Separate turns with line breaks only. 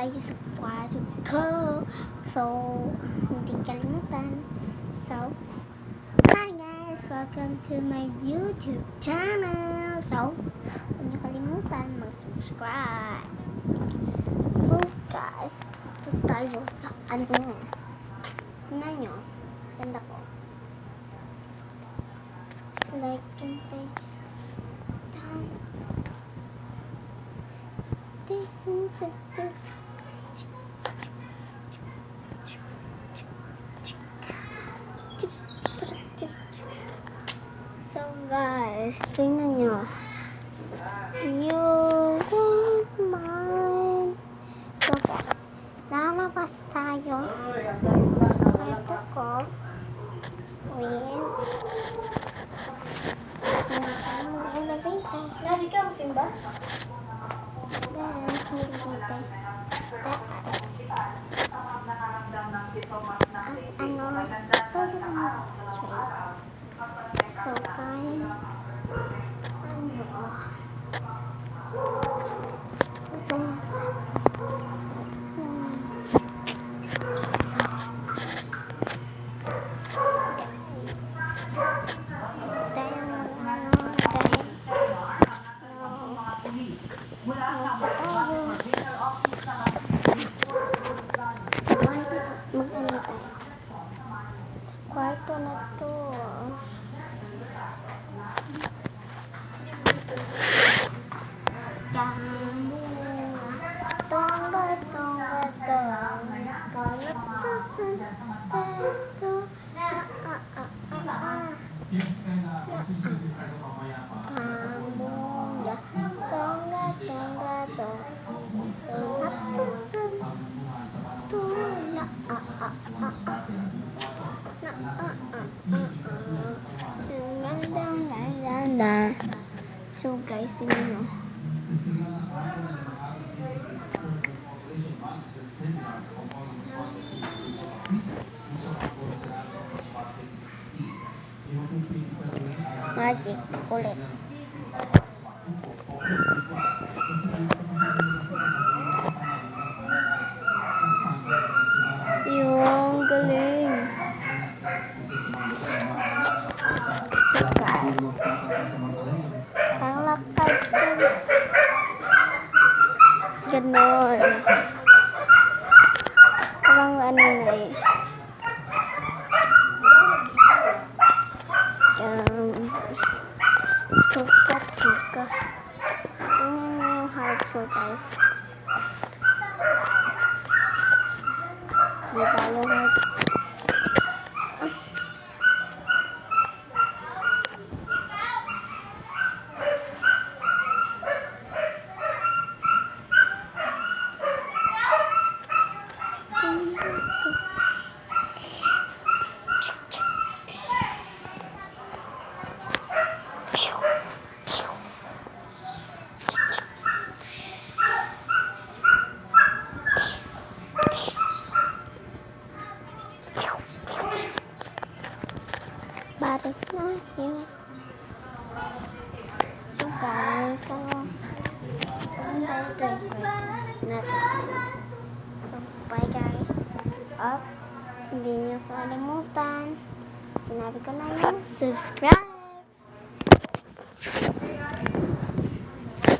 tayo sa kwarto ko. So, hindi kalimutan. So, hi guys! Welcome to my YouTube channel. So, huwag niyo kalimutan mag-subscribe. So guys, dito tayo sa ano. Tingnan nyo. Ganda ko. Like yung page. This is the So guys, tingnan nyo. You won't mind. So guys, lalabas tayo. Ito ko. Wait. Elevator.
Lagi ka mo simba?
Then, elevator. Ano, pwede naman straight. So guys, mag-ano tayo? Kwarto na to. So guys, tingnan nyo. Magic ulit. Yung galing. So guys, ang lakad ko. Ganon. Parang ano na eh. Chuka. Tingnan nyo yung heart ko guys. Diba yung heart? Balik na yun. So guys, so bye guys. Up, hindi niyo kalimutan. Sinabi ko na yun, subscribe.